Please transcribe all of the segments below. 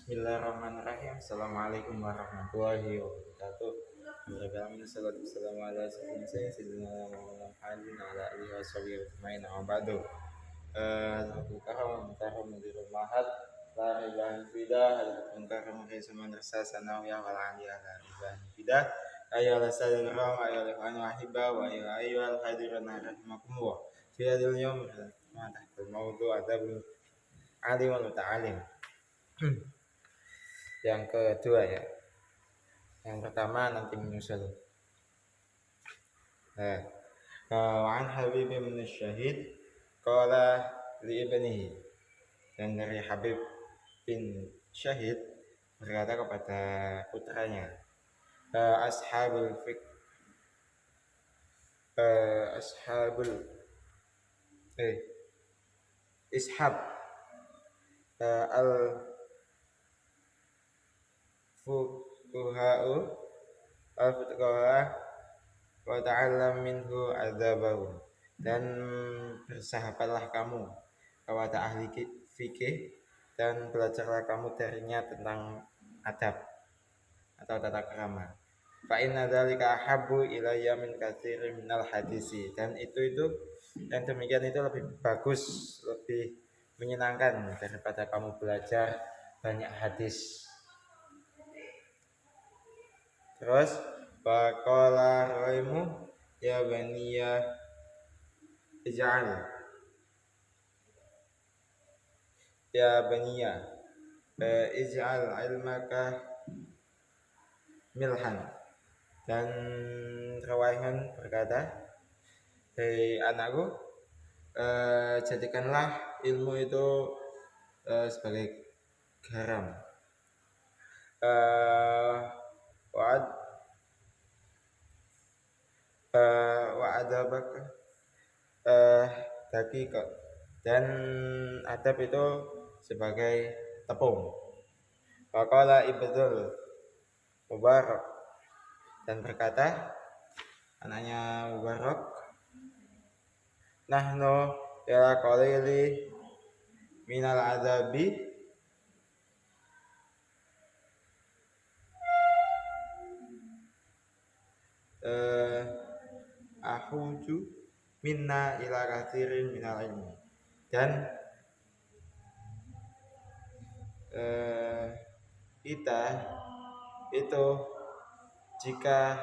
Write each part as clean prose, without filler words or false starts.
Bismillahirrahmanirrahim. Assalamualaikum warahmatullahi wabarakatuh. Alhamdulillah, salatu wassalamu ala sayyidina Muhammadin wa ala alihi washabihi ajmain. Amma ba'du. Al-Karam Mudirul Mahad la ilaha fidah al-Karam Raisa Madrasah Sanawiyah wal Aliyah la ilaha fidah. Ayyuhal sayyidul ram ayyuhal ikhwan wa ahibba wa ayyuhal hadirin rahimakumullah. Fi hadhil yawm ma tahta al-mawdu' adabul alim wal muta'alim. Yang kedua ya. Yang pertama nanti menyusul. Wa an Habib bin Syahid qala li ibnihi, dan dari Habib bin Syahid berkata kepada putranya, ashabul fik ashabul ishab al fuqaha'u al-fuqaha wa ta'allam minhu adzabahu, dan bersahabatlah kamu kepada ahli fikih dan belajarlah kamu darinya tentang adab atau tata krama. Fa inna dzalika ahabbu ilayya min katsirin minal hadisi, dan itu yang demikian itu lebih bagus, lebih menyenangkan daripada kamu belajar banyak hadis. Terus faqala raimu ya baniya ij'al ya baniya ij'al ilmaka milhan, dan Rawaihan berkata, hei anakku, jadikanlah ilmu itu sebagai garam. Wa'adabak daqiqa, dan adab itu sebagai tepung. Faqala Ibnul Mubarak, dan berkata anaknya Mubarak, nahnu ya qalili minal adabi ahuju minna ila katsirin minal ilmi, dan kita itu jika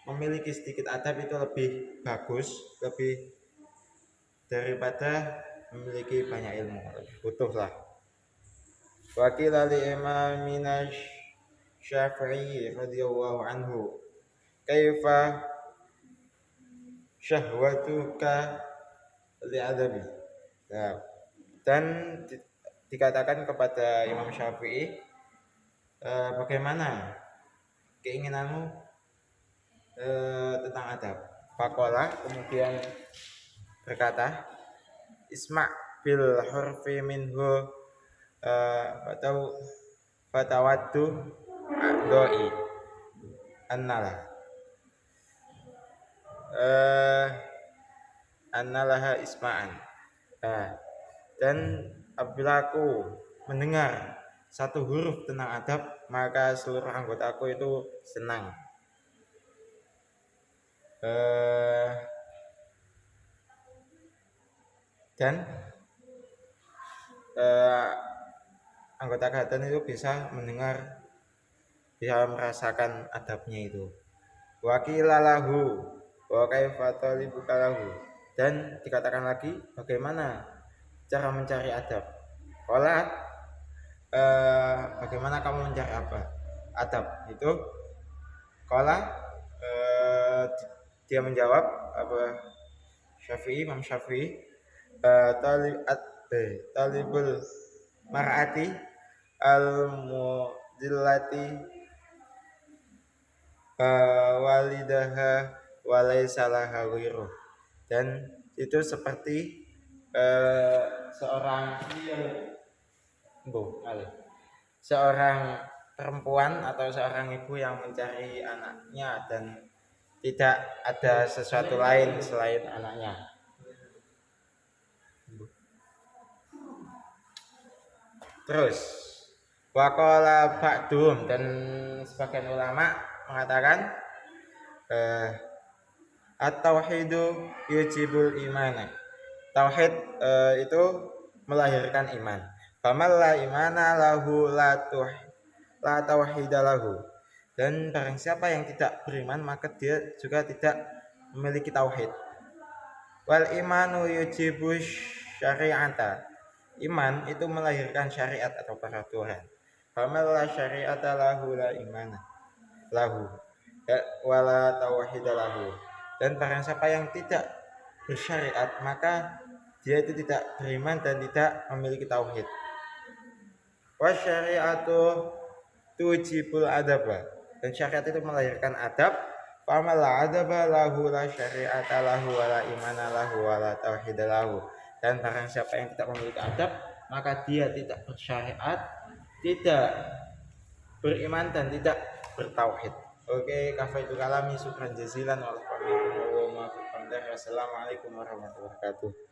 memiliki sedikit adab itu lebih bagus, lebih daripada memiliki banyak ilmu, lebih butuhlah. Wakil ali imamina Syafi'i radhiyallahu anhu, kaifa syahwatuka li adabi. Nah, dan dikatakan kepada Imam Syafi'i, bagaimana keinginanmu tentang adab. Faqala, kemudian berkata, isma' bil hurfi minhu atau fatawaddu doi annalaha isma'an. Dan apabila aku mendengar satu huruf tentang adab, maka seluruh anggotaku itu senang. Dan anggota kehatan itu bisa mendengar, bisa merasakan adabnya itu. Wakilalahu wa kaifa talibuka lahu, dan dikatakan lagi, bagaimana cara mencari adab. Qala, bagaimana kamu mencari apa? Adab itu. Qala, dia menjawab, Imam Syafi'i, talibul mar'ati al-mudillati walidaha walaysa laha ghairuh, dan itu seperti seorang perempuan atau seorang ibu yang mencari anaknya dan tidak ada sesuatu lain selain anaknya. Terus Waqala ba'dum, dan sebagian ulama mengatakan at-tauhidu yujibul imana. Tauhid itu melahirkan iman. Faman la imana lahu la tauhida lahu. Dan barang siapa yang tidak beriman maka dia juga tidak memiliki tauhid. Wal imanu yujibu syari'ata. Iman itu melahirkan syariat atau peraturan. Faman la syari'ata lahu la imana lahu wala tauhid lahu. Dan barang siapa yang tidak bersyariat maka dia itu tidak beriman dan tidak memiliki tauhid. Wa syari'atu tujibul adaba. Dan syariat itu melahirkan adab. Faman la adaba lahu la syari'ata lahu wala imana lahu wala tauhid lahu. Dan barang siapa yang tidak memiliki adab maka dia tidak bersyariat, tidak beriman dan tidak bertauhid. Oke, kafaitu kalami, syukran jazilan. Wassalamualaikum warahmatullahi wabarakatuh.